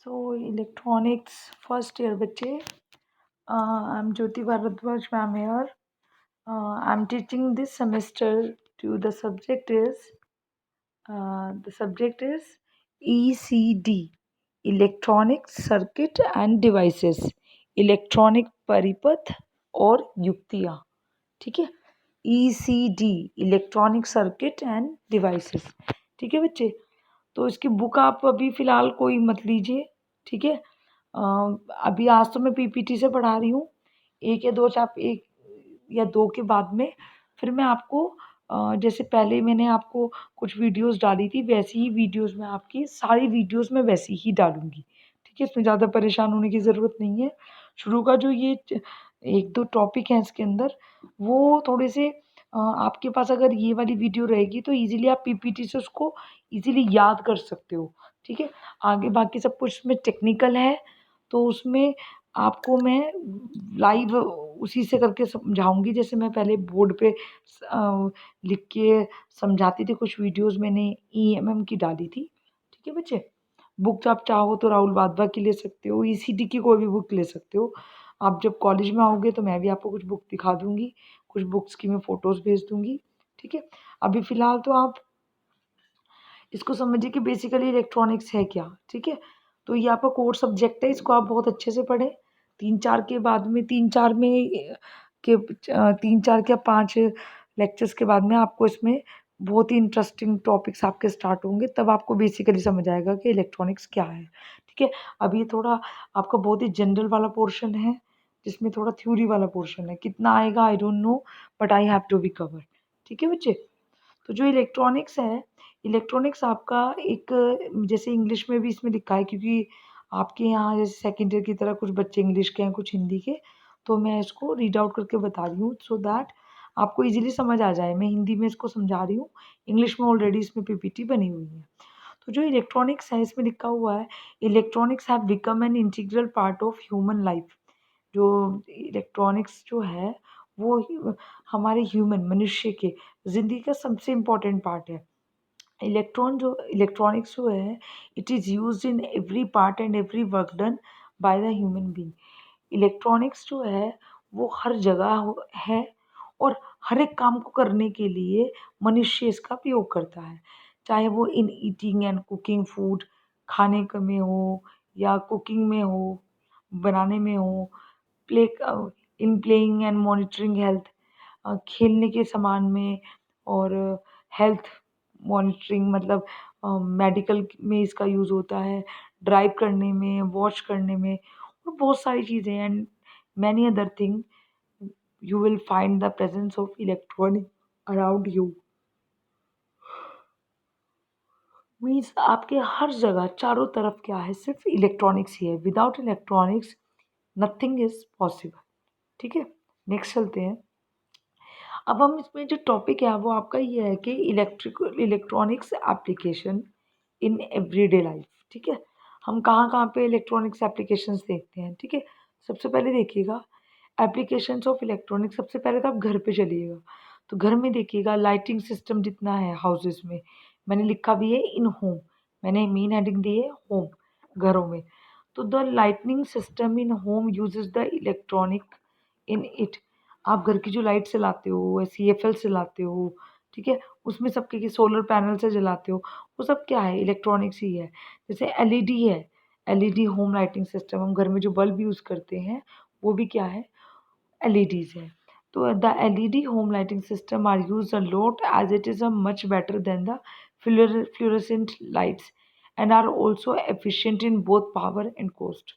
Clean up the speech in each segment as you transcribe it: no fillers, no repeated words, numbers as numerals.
So electronics first year बच्चे I'm Jyoti Bharadwaj ma'am here. I'm teaching this semester to the subject is ECD, Electronic Circuit and Devices, electronic परिपथ और युक्तियाँ. ठीक है, ECD, electronic circuit end devices. ठीक है बच्चे, तो इसकी बुक आप अभी फ़िलहाल कोई मत लीजिए. ठीक है, अभी आज तो मैं पीपीटी से पढ़ा रही हूँ. एक या दो के बाद में फिर मैं आपको जैसे पहले मैंने आपको कुछ वीडियोस डाली थी वैसी ही वीडियोस में आपकी सारी वीडियोस में वैसी ही डालूँगी. ठीक है, इसमें ज़्यादा परेशान होने की ज़रूरत नहीं है. शुरू का जो ये 1-2 टॉपिक हैं इसके अंदर, वो थोड़े से आपके पास अगर ये वाली वीडियो रहेगी तो ईज़िली आप पीपीटी से उसको ईज़िली याद कर सकते हो. ठीक है, आगे बाकी सब कुछ इसमें टेक्निकल है, तो उसमें आपको मैं लाइव उसी से करके समझाऊँगी जैसे मैं पहले बोर्ड पे लिख के समझाती थी. कुछ वीडियोज़ मैंने ईएमएम की डाली थी. ठीक है बच्चे, बुक आप चाहो तो राहुल वाधवा की ले सकते हो, ईसीडी की कोई भी बुक ले सकते हो. आप जब कॉलेज में आओगे तो मैं भी आपको कुछ बुक दिखा दूँगी, कुछ बुक्स की मैं फ़ोटोज़ भेज दूँगी. ठीक है, अभी फ़िलहाल तो आप इसको समझिए कि बेसिकली इलेक्ट्रॉनिक्स है क्या. ठीक है, तो ये आपका कोर सब्जेक्ट है, इसको आप बहुत अच्छे से पढ़ें. 3-4 के बाद में 3-4 में के 3-4 क्या 5 लेक्चर्स के बाद में आपको इसमें बहुत ही इंटरेस्टिंग टॉपिक्स आपके स्टार्ट होंगे, तब आपको बेसिकली समझ आएगा कि इलेक्ट्रॉनिक्स क्या है. ठीक है, अभी थोड़ा आपका बहुत ही जनरल वाला पोर्शन है, जिसमें थोड़ा थ्योरी वाला पोर्शन है. कितना आएगा I don't know, but I have to be covered. ठीक है बच्चे, तो जो इलेक्ट्रॉनिक्स है, इलेक्ट्रॉनिक्स आपका एक जैसे इंग्लिश में भी इसमें लिखा है, क्योंकि आपके यहाँ जैसे सेकंड ईयर की तरह कुछ बच्चे इंग्लिश के हैं, कुछ हिंदी के, तो मैं इसको रीड आउट करके बता रही हूँ सो दैट आपको ईज़िली समझ आ जाए. मैं हिंदी में इसको समझा रही हूँ, इंग्लिश में ऑलरेडी इसमें पीपीटी बनी हुई है. तो जो इलेक्ट्रॉनिक्स है इसमें लिखा हुआ है, electronics have become an integral part of human life. जो इलेक्ट्रॉनिक्स जो है वो हमारे ह्यूमन मनुष्य के ज़िंदगी का सबसे इम्पोर्टेंट पार्ट है. इलेक्ट्रॉनिक्स जो है it is used in every part and every work done by the human being. Electronics जो है वो हर जगह है और हर एक काम को करने के लिए मनुष्य इसका प्रयोग करता है. चाहे वो इन ईटिंग एंड कुकिंग फूड, खाने में हो या कुकिंग में हो, बनाने में हो, play in playing and monitoring health, खेलने के सामान में, और हेल्थ मॉनिटरिंग मतलब मेडिकल में इसका यूज़ होता है, ड्राइव करने में, वॉश करने में, और बहुत सारी चीज़ें and many other thing. You will find the presence of electronic around you. Means आपके हर जगह चारों तरफ क्या है, सिर्फ इलेक्ट्रॉनिक्स ही है. Without electronics nothing is possible. ठीक है, नेक्स्ट चलते हैं. अब हम इसमें जो टॉपिक है वो आपका ये है कि electronics application in everyday life. ठीक है, हम कहाँ कहाँ पे इलेक्ट्रॉनिक्स एप्लीकेशंस देखते हैं. ठीक है, सबसे पहले देखिएगा एप्लीकेशंस ऑफ इलेक्ट्रॉनिक्स. सबसे पहले तो आप घर पे चलिएगा, तो घर में देखिएगा लाइटिंग सिस्टम जितना है हाउसेस में, मैंने लिखा भी है इन होम, मैंने मेन हेडिंग दी है होम, घरों में. तो the lightning system in home uses the electronic in it. आप घर की जो लाइट चलाते हो, सीएफएल से लाते हो, ठीक है, उसमें सबके सोलर पैनल से जलाते हो, वो सब क्या है, इलेक्ट्रॉनिक्स ही है. जैसे एलईडी है, एलईडी होम लाइटिंग सिस्टम, हम घर में जो बल्ब यूज़ करते हैं वो भी क्या है, एलईडीज़ है. तो the LED home lighting system are used a lot as it is a much better than the fluorescent lights and are also efficient in both power and cost.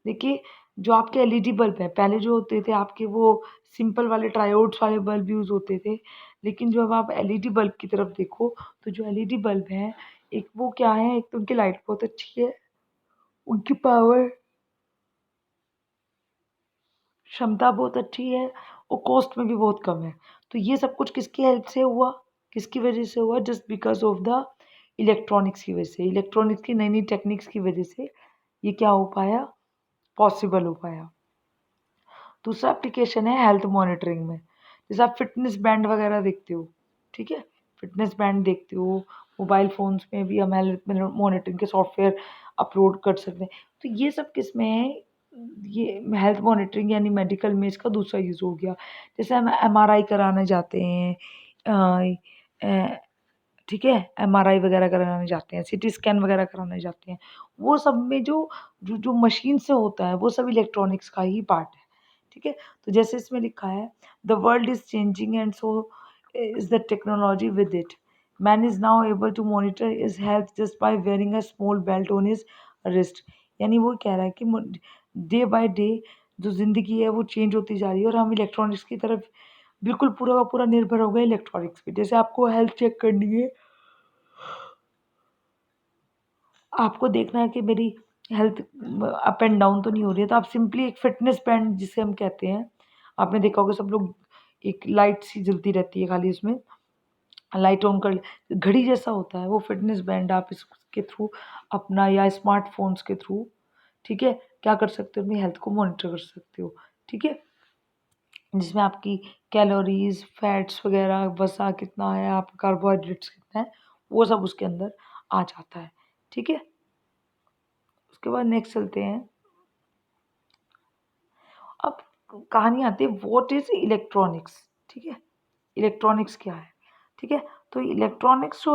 देखिए, जो आपके एलईडी बल्ब हैं, पहले जो होते थे आपके वो सिंपल वाले ट्रायोड्स वाले बल्ब यूज़ होते थे, लेकिन जो अब आप एलईडी बल्ब की तरफ देखो, तो जो एलईडी बल्ब हैं, एक वो क्या है, एक तो उनकी लाइट बहुत अच्छी है, उनकी पावर क्षमता बहुत अच्छी है और कॉस्ट में भी बहुत कम है. तो ये सब कुछ किसकी हेल्प से हुआ, किसकी वजह से हुआ, just because of the electronics की वजह से. इलेक्ट्रॉनिक्स की नई-नई टेक्निक्स की वजह से ये क्या हो पाया, पॉसिबल हो पाया. दूसरा एप्लीकेशन है हेल्थ मॉनिटरिंग में. जैसे आप फिटनेस बैंड वगैरह देखते हो, ठीक है, फिटनेस बैंड देखते हो, मोबाइल फ़ोन्स में भी हम हेल्थ मॉनिटरिंग के सॉफ्टवेयर अपलोड कर सकते हैं। तो ये सब किस में है, ये हेल्थ मॉनिटरिंग यानी मेडिकल में इसका दूसरा यूज़ हो गया। जैसे हम एमआरआई कराने जाते हैं, अ, अ, ठीक है, एमआरआई वगैरह कराने जाते हैं, सीटी स्कैन वगैरह कराने जाते हैं, वो सब में जो जो जो मशीन से होता है वो सब इलेक्ट्रॉनिक्स का ही पार्ट है, ठीक है। तो जैसे इसमें लिखा है, the world is changing and so is the technology with it, man is now able to monitor his health just by wearing a small belt on his wrist. यानी वो कह रहा है कि डे बाय डे जो ज़िंदगी है वो चेंज होती जा रही है और हम इलेक्ट्रॉनिक्स की तरफ बिल्कुल पूरा का पूरा निर्भर हो गए इलेक्ट्रॉनिक्स पे। जैसे आपको हेल्थ चेक करनी है, आपको देखना है कि मेरी हेल्थ अप एंड डाउन तो नहीं हो रही है, तो आप सिंपली एक फिटनेस बैंड जिसे हम कहते हैं, आपने देखा होगा सब लोग, एक लाइट सी जलती रहती है खाली, उसमें लाइट ऑन कर, घड़ी जैसा होता है वो फिटनेस बैंड, आप इसके थ्रू अपना या स्मार्टफोन्स के थ्रू, ठीक है, क्या कर सकते हो, अपनी हेल्थ को मॉनिटर कर सकते हो, ठीक है। जिसमें आपकी कैलोरीज, फैट्स वगैरह, वसा कितना है, आपका कार्बोहाइड्रेट्स कितना है, वो सब उसके अंदर आ जाता है, ठीक है। उसके बाद नेक्स्ट चलते हैं। अब कहानी आती है व्हाट इज इलेक्ट्रॉनिक्स, ठीक है, इलेक्ट्रॉनिक्स क्या है, ठीक है। तो इलेक्ट्रॉनिक्स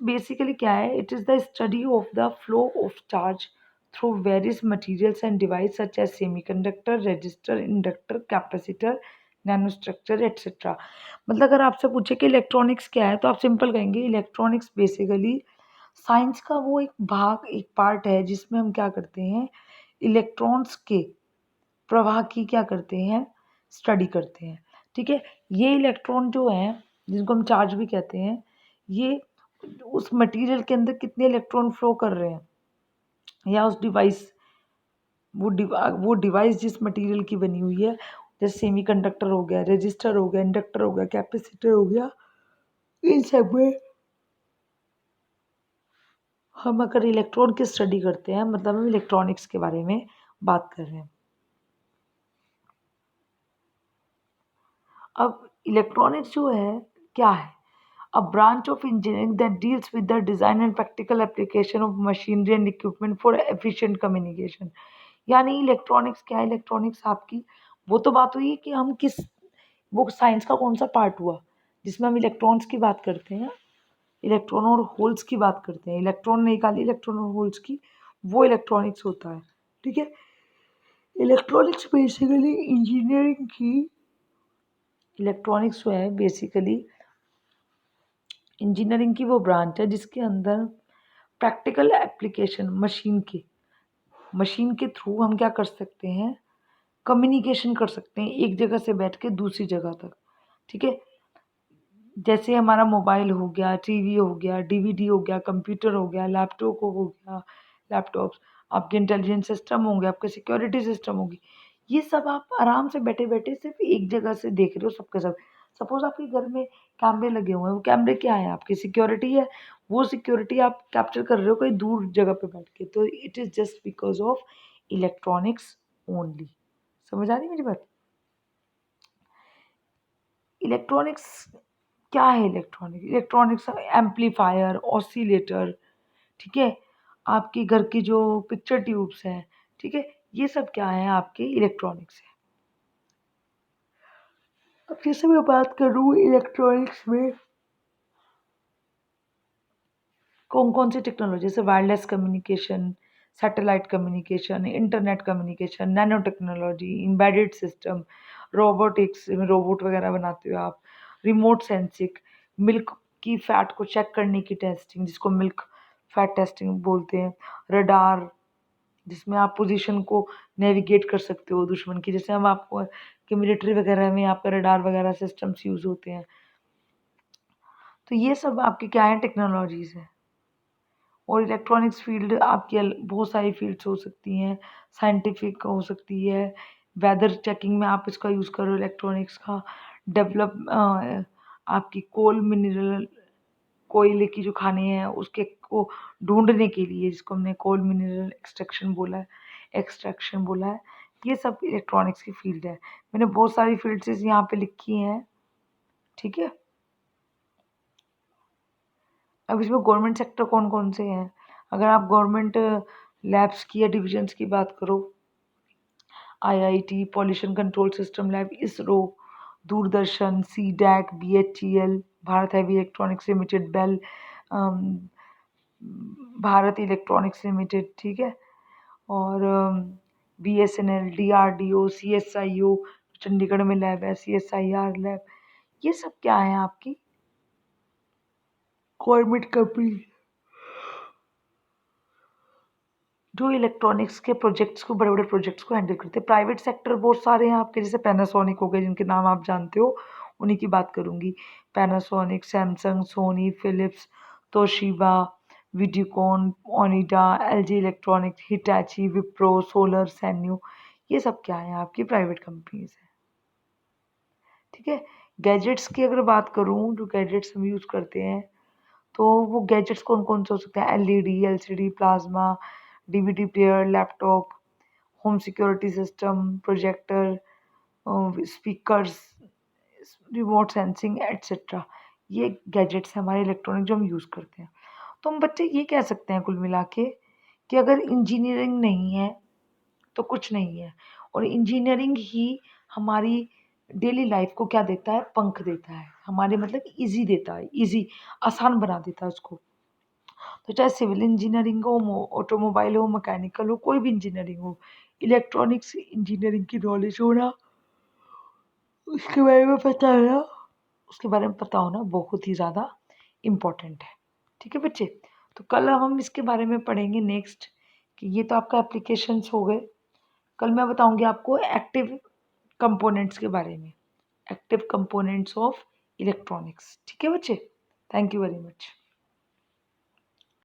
बेसिकली क्या है, it is the study of the flow of charge through various materials and device such as semiconductor, resistor, inductor, capacitor, nano structure etcetera. मतलब अगर आपसे पूछे कि इलेक्ट्रॉनिक्स क्या है, तो आप सिंपल कहेंगे इलेक्ट्रॉनिक्स बेसिकली साइंस का वो एक भाग, एक पार्ट है जिसमें हम क्या करते हैं, इलेक्ट्रॉन्स के प्रवाह की क्या करते हैं, स्टडी करते हैं, ठीक है। ये इलेक्ट्रॉन जो हैं, जिनको हम चार्ज भी कहते हैं, ये उस मटेरियल के अंदर कितने इलेक्ट्रॉन फ्लो कर रहे हैं, या उस डिवाइस, वो डिवाइस जिस मटेरियल की बनी हुई है, जैसे सेमीकंडक्टर हो गया, रजिस्टर हो गया, इंडक्टर हो गया, कैपेसिटर हो गया, इन सब में हम अगर इलेक्ट्रॉन की स्टडी करते हैं, मतलब हम इलेक्ट्रॉनिक्स के बारे में बात कर रहे हैं। अब इलेक्ट्रॉनिक्स जो है क्या है, a branch of engineering that deals with the design and practical application of machinery and equipment for efficient communication। यानी इलेक्ट्रॉनिक्स क्या है, इलेक्ट्रॉनिक्स आपकी वो तो बात हुई कि हम किस, वो साइंस का कौन सा पार्ट हुआ जिसमें हम इलेक्ट्रॉन्स की बात करते हैं, इलेक्ट्रॉन और होल्स की बात करते हैं, इलेक्ट्रॉन नहीं खाली इलेक्ट्रॉन और होल्स की, वो इलेक्ट्रॉनिक्स होता है, ठीक है। इलेक्ट्रॉनिक्स बेसिकली इंजीनियरिंग की, इलेक्ट्रॉनिक्स जो है बेसिकली इंजीनियरिंग की वो ब्रांच है जिसके अंदर प्रैक्टिकल एप्लीकेशन मशीन के थ्रू हम क्या कर सकते हैं, कम्युनिकेशन कर सकते हैं एक जगह से बैठ के दूसरी जगह तक, ठीक है। जैसे हमारा मोबाइल हो गया, टीवी हो गया, डीवीडी हो गया, कंप्यूटर हो गया, लैपटॉप हो गया, लैपटॉप्स, आपके इंटेलिजेंस सिस्टम होंगे, आपके सिक्योरिटी सिस्टम होगी, ये सब आप आराम से बैठे बैठे सिर्फ एक जगह से देख रहे हो सबके सब। सपोज आपके घर में कैमरे लगे हुए हैं, वो कैमरे क्या है, आपकी सिक्योरिटी है, वो सिक्योरिटी आप कैप्चर कर रहे हो कहीं दूर जगह पे बैठ के, तो it is just because of electronics only. समझ आ रही मेरी बात। इलेक्ट्रॉनिक्स क्या है, इलेक्ट्रॉनिक्स एम्पलीफायर, ऑसिलेटर, ठीक है, आपके घर की जो पिक्चर ट्यूब्स हैं, ठीक है, ये सब क्या है, आपके इलेक्ट्रॉनिक्स है। अब जैसे मैं बात करूँ इलेक्ट्रॉनिक्स में कौन कौन सी टेक्नोलॉजी, जैसे wireless communication, satellite communication, internet communication, nano technology, embedded system, robotics, robot वगैरह बनाते हो आप, रिमोट सेंसिंग, मिल्क की फैट को चेक करने की टेस्टिंग जिसको मिल्क फैट टेस्टिंग बोलते हैं, रडार जिसमें आप पोजीशन को नेविगेट कर सकते हो दुश्मन की, जैसे हम आपको कि मिलिट्री वगैरह में आपका रडार वगैरह सिस्टम्स यूज़ होते हैं। तो ये सब आपकी क्या है, टेक्नोलॉजीज़ हैं। और इलेक्ट्रॉनिक्स फील्ड आपकी बहुत सारी फील्ड्स हो सकती हैं, साइंटिफिक हो सकती है, वेदर चेकिंग में आप इसका यूज़ करो इलेक्ट्रॉनिक्स का, डेवलप आपकी कोल मिनरल, कोयले की जो खानें हैं उसके को ढूंढने के लिए, जिसको हमने कोल मिनरल एक्सट्रैक्शन बोला है, ये सब इलेक्ट्रॉनिक्स की फील्ड है। मैंने बहुत सारी फील्ड्स यहाँ पे लिखी हैं, ठीक है। अब इसमें गवर्नमेंट सेक्टर कौन कौन से हैं? अगर आप गवर्नमेंट लैब्स की या डिविजन्स की बात करो, IIT, pollution control system lab, ISRO, Doordarshan, CDAC, BHEL, Bharat heavy electronics limited, BEL, Bharat electronics limited, ठीक है, और बीएसएनएल, डीआरडीओ, सीएसआईओ, चंडीगढ़ में लैब है, सीएसआईआर लैब, ये सब क्या है आपकी गवर्नमेंट कंपनी जो इलेक्ट्रॉनिक्स के प्रोजेक्ट्स को, बड़े बड़े प्रोजेक्ट्स को हैंडल करते हैं। प्राइवेट सेक्टर बहुत सारे हैं आपके, जैसे पैनासोनिक हो गए, जिनके नाम आप जानते हो, उन्हीं की बात करूंगी। Panasonic, Samsung, Sony, Philips, Toshiba, Videocon, Onida, LG Electronics, Hitachi, Wipro, solar, Sanyo, ये सब क्या है आपकी प्राइवेट कंपनीज है, ठीक है। गैजेट्स की अगर बात करूँ, जो गैजेट्स हम यूज़ करते हैं, तो वो गैजेट्स कौन कौन से हो सकते हैं? LED, LCD, plasma, DVD player, laptop, home security system, projector, speakers, remote sensing etcetera, ये गैजेट्स हैं हमारे इलेक्ट्रॉनिक जो हम यूज़ करते हैं। तो हम बच्चे ये कह सकते हैं कुल मिला के कि अगर इंजीनियरिंग नहीं है तो कुछ नहीं है, और इंजीनियरिंग ही हमारी डेली लाइफ को क्या देता है? पंख देता है, हमारे मतलब ईजी देता है, ईजी, आसान बना देता है उसको। तो चाहे सिविल इंजीनियरिंग हो, ऑटोमोबाइल हो, मैकेनिकल हो, कोई भी इंजीनियरिंग हो, इलेक्ट्रॉनिक्स इंजीनियरिंग की नॉलेज होना, उसके बारे में पता होना, उसके बारे में पता होना बहुत ही ज़्यादा इम्पोर्टेंट है, ठीक है बच्चे। तो कल हम इसके बारे में पढ़ेंगे नेक्स्ट, कि ये तो आपका एप्लीकेशंस हो गए। कल मैं बताऊंगी आपको एक्टिव कंपोनेंट्स के बारे में, एक्टिव कंपोनेंट्स ऑफ इलेक्ट्रॉनिक्स, ठीक है बच्चे। Thank you very much.